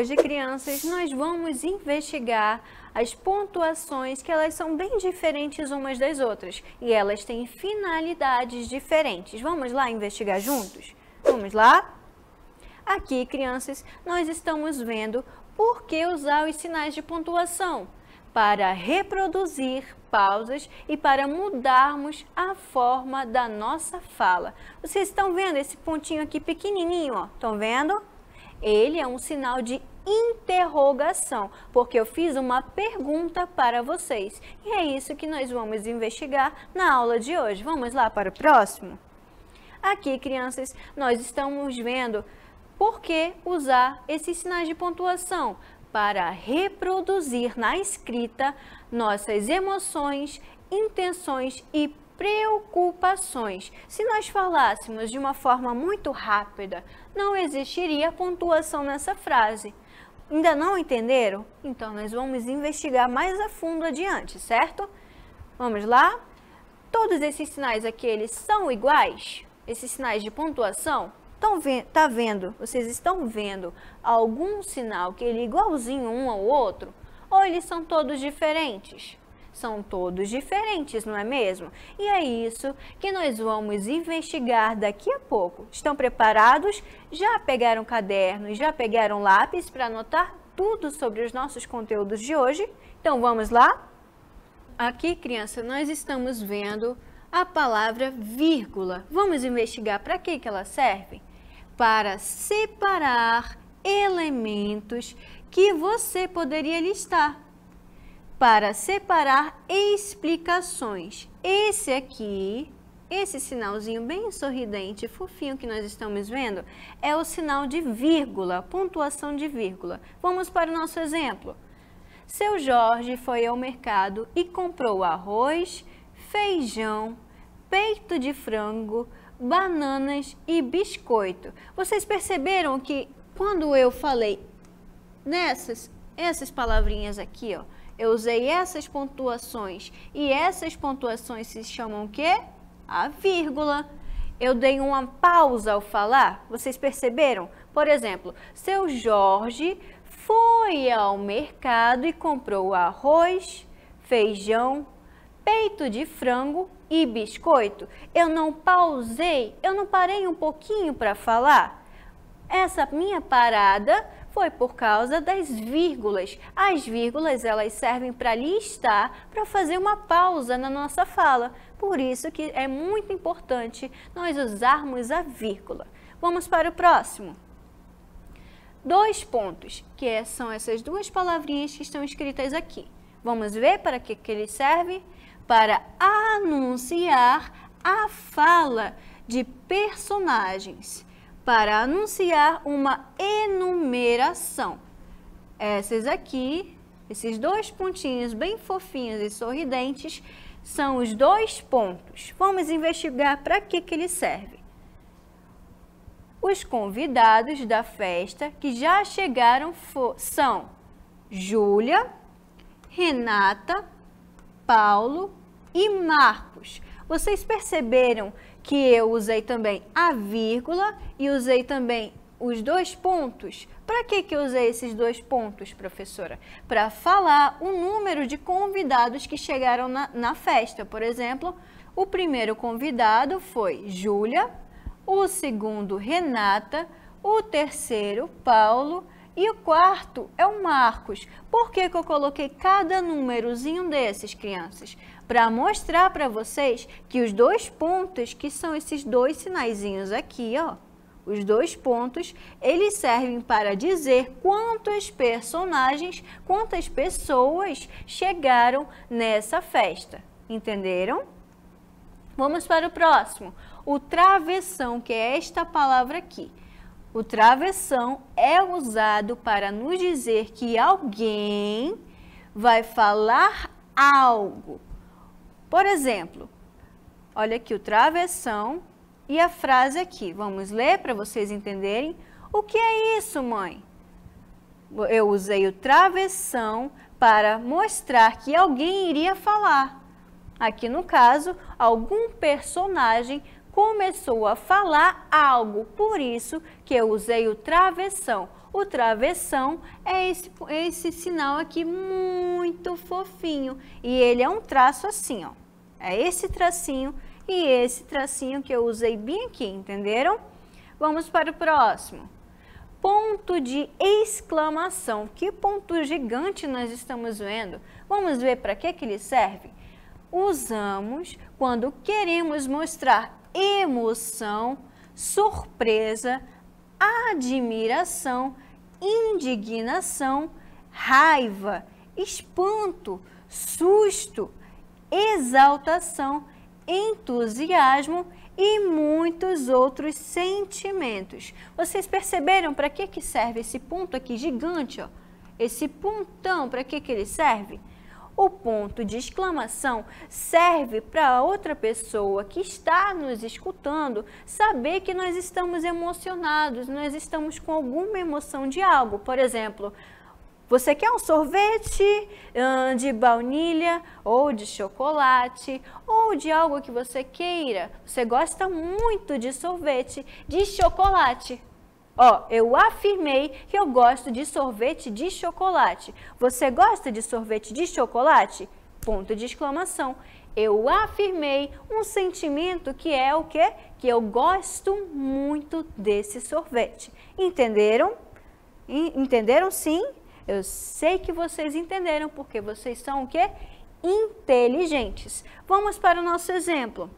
hoje, crianças, nós vamos investigar as pontuações que elas são bem diferentes umas das outras e elas têm finalidades diferentes. Vamos lá investigar juntos? Vamos lá? Aqui, crianças, nós estamos vendo por que usar os sinais de pontuação para reproduzir pausas e para mudarmos a forma da nossa fala. Vocês estão vendo esse pontinho aqui pequenininho, ó? Estão vendo? Ele é um sinal de interrogação, porque eu fiz uma pergunta para vocês. E é isso que nós vamos investigar na aula de hoje. Vamos lá para o próximo? Aqui, crianças, nós estamos vendo por que usar esses sinais de pontuação para reproduzir na escrita nossas emoções, intenções e preocupações. Se nós falássemos de uma forma muito rápida, não existiria pontuação nessa frase. Ainda não entenderam? Então, nós vamos investigar mais a fundo adiante, certo? Vamos lá? Todos esses sinais aqui, eles são iguais? Esses sinais de pontuação? Tá vendo? Vocês estão vendo algum sinal que ele é igualzinho um ao outro? Ou eles são todos diferentes? São todos diferentes, não é mesmo? E é isso que nós vamos investigar daqui a pouco. Estão preparados? Já pegaram caderno, já pegaram lápis para anotar tudo sobre os nossos conteúdos de hoje? Então vamos lá? Aqui, criança, nós estamos vendo a palavra vírgula. Vamos investigar para que ela serve? Para separar elementos que você poderia listar. Para separar explicações. Esse aqui, esse sinalzinho bem sorridente, fofinho que nós estamos vendo, é o sinal de vírgula, pontuação de vírgula. Vamos para o nosso exemplo. Seu Jorge foi ao mercado e comprou arroz, feijão, peito de frango, bananas e biscoito. Vocês perceberam que quando eu falei essas palavrinhas aqui, ó, eu usei essas pontuações e essas pontuações se chamam o quê? A vírgula. Eu dei uma pausa ao falar, vocês perceberam? Por exemplo, seu Jorge foi ao mercado e comprou arroz, feijão, peito de frango e biscoito. Eu não pausei, eu não parei um pouquinho para falar. Essa minha parada foi por causa das vírgulas. As vírgulas, elas servem para listar, para fazer uma pausa na nossa fala. Por isso que é muito importante nós usarmos a vírgula. Vamos para o próximo. 2 pontos, que são essas duas palavrinhas que estão escritas aqui. Vamos ver para que ele serve? Para anunciar a fala de personagens, para anunciar uma enumeração. Essas aqui, esses 2 pontinhos bem fofinhos e sorridentes, são os 2 pontos. Vamos investigar para que ele serve. Os convidados da festa que já chegaram são Júlia, Renata, Paulo e Marcos. Vocês perceberam que eu usei também a vírgula e usei também os 2 pontos? Para que eu usei esses 2 pontos, professora? Para falar o número de convidados que chegaram na festa. Por exemplo, o primeiro convidado foi Júlia, o segundo Renata, o terceiro Paulo e o quarto é o Marcos. Por que eu coloquei cada númerozinho desses, crianças? Para mostrar para vocês que os 2 pontos, que são esses 2 sinaizinhos aqui, ó, os 2 pontos, eles servem para dizer quantos personagens, quantas pessoas chegaram nessa festa. Entenderam? Vamos para o próximo. O travessão, que é esta palavra aqui. O travessão é usado para nos dizer que alguém vai falar algo. Por exemplo, olha aqui o travessão e a frase aqui. Vamos ler para vocês entenderem. O que é isso, mãe? Eu usei o travessão para mostrar que alguém iria falar. Aqui no caso, algum personagem começou a falar algo, por isso que eu usei o travessão. O travessão é esse sinal aqui muito fofinho. E ele é um traço assim, ó. É esse tracinho e esse tracinho que eu usei bem aqui, entenderam? Vamos para o próximo. Ponto de exclamação. Que ponto gigante nós estamos vendo? Vamos ver para que ele serve? Usamos quando queremos mostrar emoção, surpresa, admiração, indignação, raiva, espanto, susto, exaltação, entusiasmo e muitos outros sentimentos. Vocês perceberam para que serve esse ponto aqui gigante, ó? Esse pontão, para que ele serve? O ponto de exclamação serve para outra pessoa que está nos escutando saber que nós estamos emocionados, nós estamos com alguma emoção de algo. Por exemplo, você quer um sorvete de baunilha ou de chocolate ou de algo que você queira. Você gosta muito de sorvete de chocolate. Ó, eu afirmei que eu gosto de sorvete de chocolate. Você gosta de sorvete de chocolate? Ponto de exclamação. Eu afirmei um sentimento que é o quê? Que eu gosto muito desse sorvete. Entenderam? Entenderam sim? Eu sei que vocês entenderam, porque vocês são o quê? Inteligentes. Vamos para o nosso exemplo.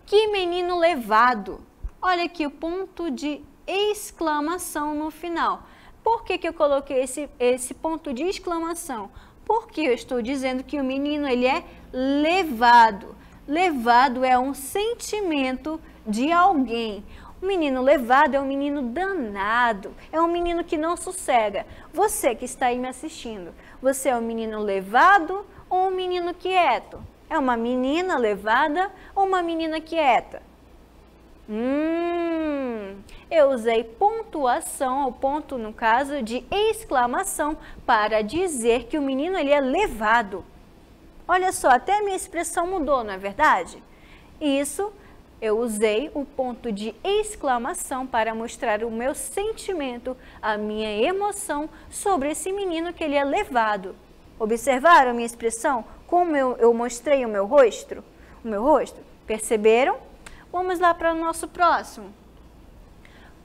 Que menino levado. Olha aqui o ponto de exclamação no final. Por que eu coloquei esse ponto de exclamação? Porque eu estou dizendo que o menino ele é levado. Levado é um sentimento de alguém. O menino levado é um menino danado, é um menino que não sossega. Você que está aí me assistindo, você é um menino levado ou um menino quieto? É uma menina levada ou uma menina quieta? Eu usei pontuação, ou ponto no caso de exclamação, para dizer que o menino ele é levado. Olha só, até a minha expressão mudou, não é verdade? Isso, eu usei o ponto de exclamação para mostrar o meu sentimento, a minha emoção sobre esse menino que ele é levado. Observaram a minha expressão? Como eu mostrei o meu rosto? Perceberam? Vamos lá para o nosso próximo.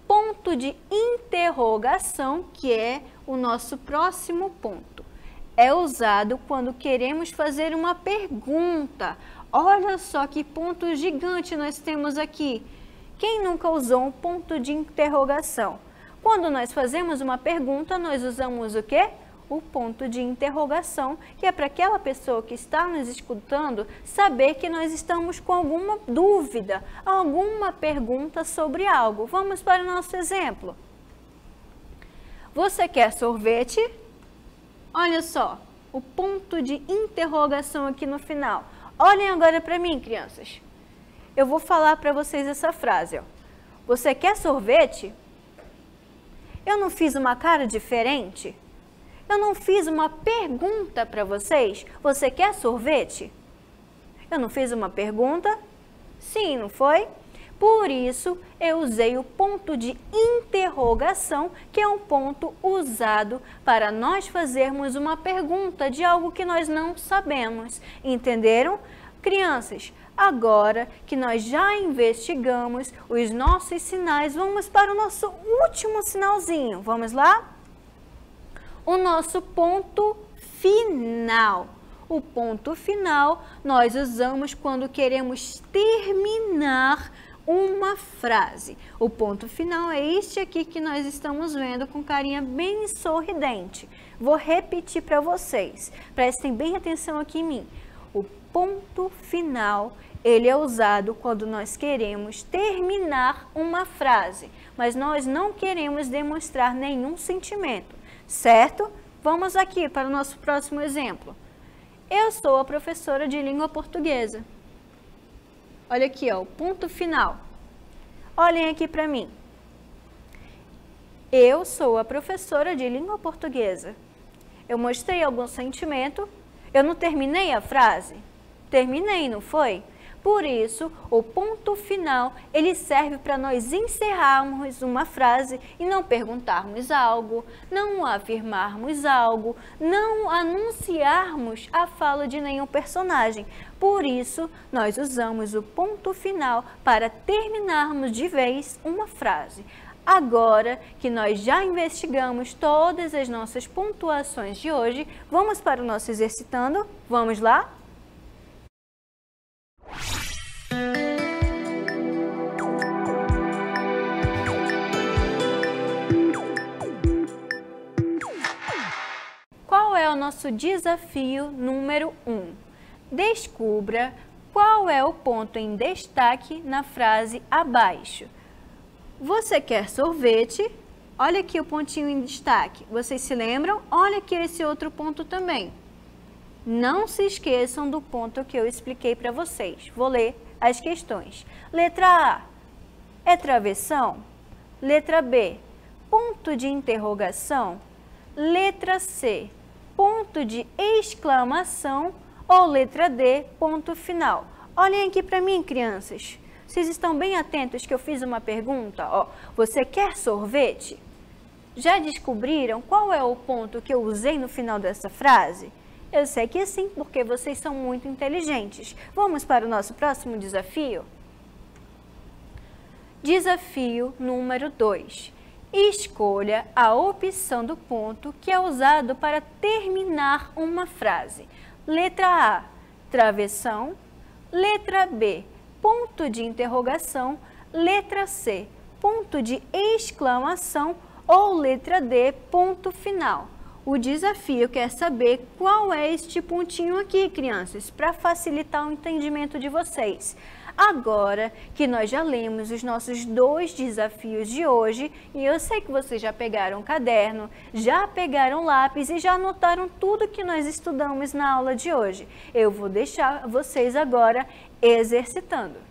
Ponto de interrogação, que é o nosso próximo ponto. É usado quando queremos fazer uma pergunta. Olha só que ponto gigante nós temos aqui. Quem nunca usou um ponto de interrogação? Quando nós fazemos uma pergunta, nós usamos o quê? O ponto de interrogação, que é para aquela pessoa que está nos escutando saber que nós estamos com alguma dúvida, alguma pergunta sobre algo. Vamos para o nosso exemplo. Você quer sorvete? Olha só, o ponto de interrogação aqui no final. Olhem agora para mim, crianças. Eu vou falar para vocês essa frase, ó. Você quer sorvete? Eu não fiz uma cara diferente? Eu não fiz uma pergunta para vocês? Você quer sorvete? Eu não fiz uma pergunta? Sim, não foi? Por isso, eu usei o ponto de interrogação, que é um ponto usado para nós fazermos uma pergunta de algo que nós não sabemos. Entenderam? Crianças, agora que nós já investigamos os nossos sinais, vamos para o nosso último sinalzinho. Vamos lá? O nosso ponto final. O ponto final nós usamos quando queremos terminar uma frase. O ponto final é este aqui que nós estamos vendo com carinha bem sorridente. Vou repetir para vocês. Prestem bem atenção aqui em mim. O ponto final, ele é usado quando nós queremos terminar uma frase, mas nós não queremos demonstrar nenhum sentimento. Certo? Vamos aqui para o nosso próximo exemplo. Eu sou a professora de língua portuguesa. Olha aqui, ó, o ponto final. Olhem aqui para mim. Eu sou a professora de língua portuguesa. Eu mostrei algum sentimento? Eu não terminei a frase? Terminei, não foi? Por isso, o ponto final, ele serve para nós encerrarmos uma frase e não perguntarmos algo, não afirmarmos algo, não anunciarmos a fala de nenhum personagem. Por isso, nós usamos o ponto final para terminarmos de vez uma frase. Agora que nós já investigamos todas as nossas pontuações de hoje, vamos para o nosso exercitando? Vamos lá? Qual é o nosso desafio número 1? Descubra qual é o ponto em destaque na frase abaixo. Você quer sorvete? Olha aqui o pontinho em destaque. Vocês se lembram? Olha aqui esse outro ponto também. Não se esqueçam do ponto que eu expliquei para vocês. Vou ler as questões. Letra A, é travessão? Letra B, ponto de interrogação? Letra C, ponto de exclamação? Ou letra D, ponto final? Olhem aqui para mim, crianças. Vocês estão bem atentos que eu fiz uma pergunta? Ó, você quer sorvete? Já descobriram qual é o ponto que eu usei no final dessa frase? Eu sei que sim, porque vocês são muito inteligentes. Vamos para o nosso próximo desafio? Desafio número 2. Escolha a opção do ponto que é usado para terminar uma frase. Letra A, travessão. Letra B, ponto de interrogação. Letra C, ponto de exclamação. Ou letra D, ponto final. O desafio quer saber qual é este pontinho aqui, crianças, para facilitar o entendimento de vocês. Agora que nós já lemos os nossos 2 desafios de hoje, e eu sei que vocês já pegaram caderno, já pegaram lápis e já anotaram tudo que nós estudamos na aula de hoje. Eu vou deixar vocês agora exercitando.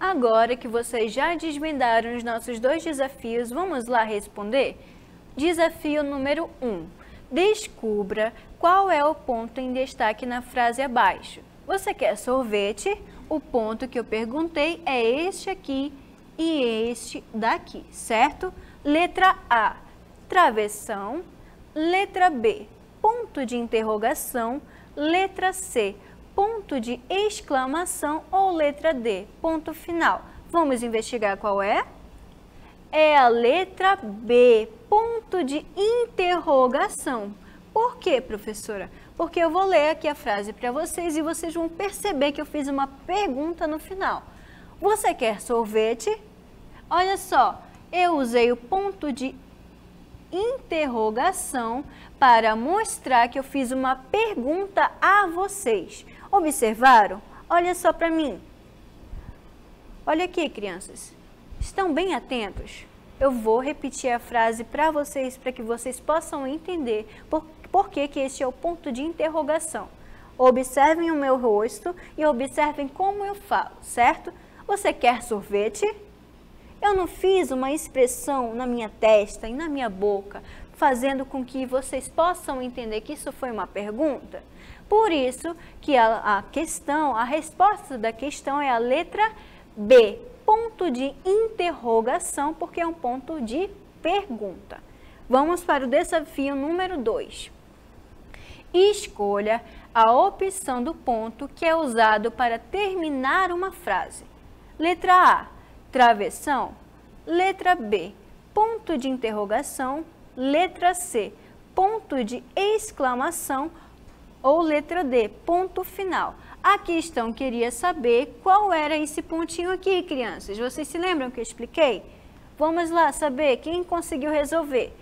Agora que vocês já desvendaram os nossos 2 desafios, vamos lá responder? Desafio número 1. Descubra qual é o ponto em destaque na frase abaixo. Você quer sorvete? O ponto que eu perguntei é este aqui e este daqui, certo? Letra A, travessão. Letra B, ponto de interrogação. Letra C, ponto de exclamação. Ou letra D, ponto final. Vamos investigar qual é? É a letra B, ponto de interrogação. Por quê, professora? Porque eu vou ler aqui a frase para vocês e vocês vão perceber que eu fiz uma pergunta no final. Você quer sorvete? Olha só, eu usei o ponto de interrogação para mostrar que eu fiz uma pergunta a vocês. Observaram? Olha só para mim. Olha aqui, crianças. Estão bem atentos? Eu vou repetir a frase para vocês, para que vocês possam entender por que este é o ponto de interrogação. Observem o meu rosto e observem como eu falo, certo? Você quer sorvete? Eu não fiz uma expressão na minha testa e na minha boca, fazendo com que vocês possam entender que isso foi uma pergunta. Por isso que a resposta da questão é a letra B, ponto de interrogação, porque é um ponto de pergunta. Vamos para o desafio número 2. Escolha a opção do ponto que é usado para terminar uma frase. Letra A, travessão. Letra B, ponto de interrogação. Letra C, ponto de exclamação. Ou letra D, ponto final. A questão queria saber qual era esse pontinho aqui, crianças. Vocês se lembram que eu expliquei? Vamos lá saber quem conseguiu resolver.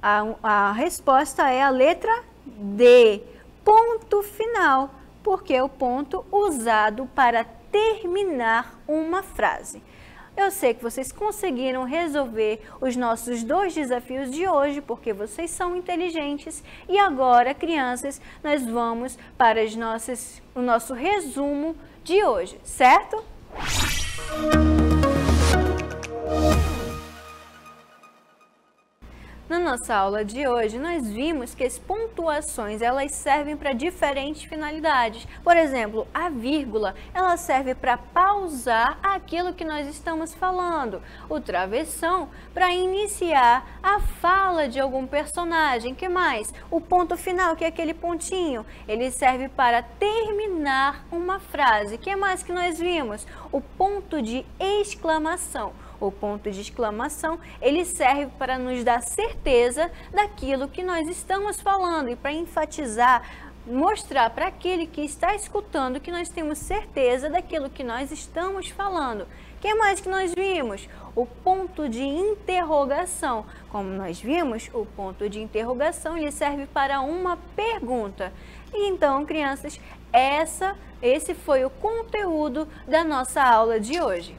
A resposta é a letra D, ponto final, porque é o ponto usado para terminar uma frase. Eu sei que vocês conseguiram resolver os nossos 2 desafios de hoje, porque vocês são inteligentes. E agora, crianças, nós vamos para o nosso resumo de hoje, certo? Na nossa aula de hoje, nós vimos que as pontuações, elas servem para diferentes finalidades. Por exemplo, a vírgula, ela serve para pausar aquilo que nós estamos falando. O travessão, para iniciar a fala de algum personagem. Que mais? O ponto final, que é aquele pontinho, ele serve para terminar uma frase. Que mais que nós vimos? O ponto de exclamação. O ponto de exclamação, ele serve para nos dar certeza daquilo que nós estamos falando e para enfatizar, mostrar para aquele que está escutando que nós temos certeza daquilo que nós estamos falando. O que mais que nós vimos? O ponto de interrogação. Como nós vimos, o ponto de interrogação ele serve para uma pergunta. E então, crianças, esse foi o conteúdo da nossa aula de hoje.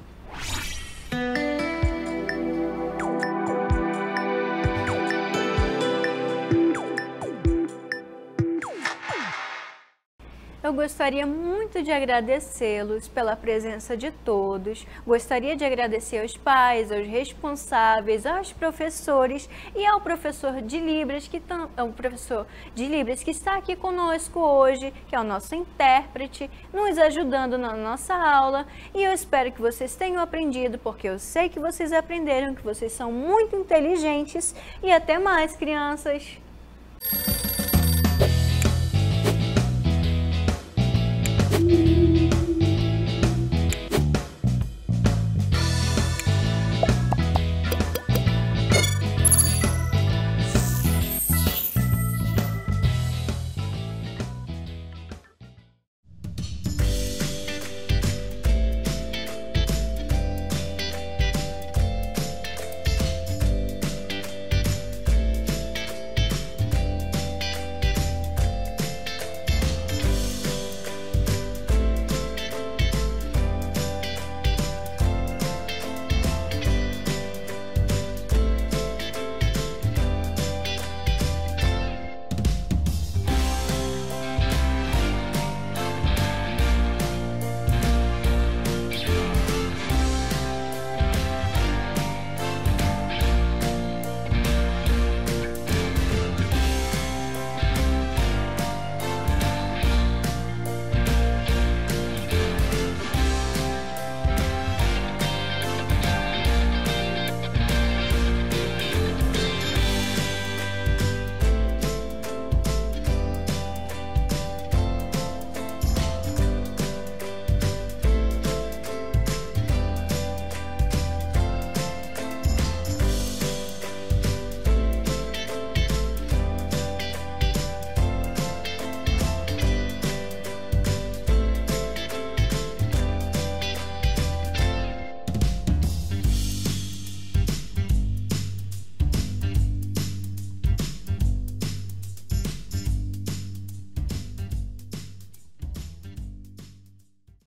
Eu gostaria muito de agradecê-los pela presença de todos. Gostaria de agradecer aos pais, aos responsáveis, aos professores e ao professor de Libras que está aqui conosco hoje, que é o nosso intérprete, nos ajudando na nossa aula. E eu espero que vocês tenham aprendido, porque eu sei que vocês aprenderam, que vocês são muito inteligentes. E até mais, crianças!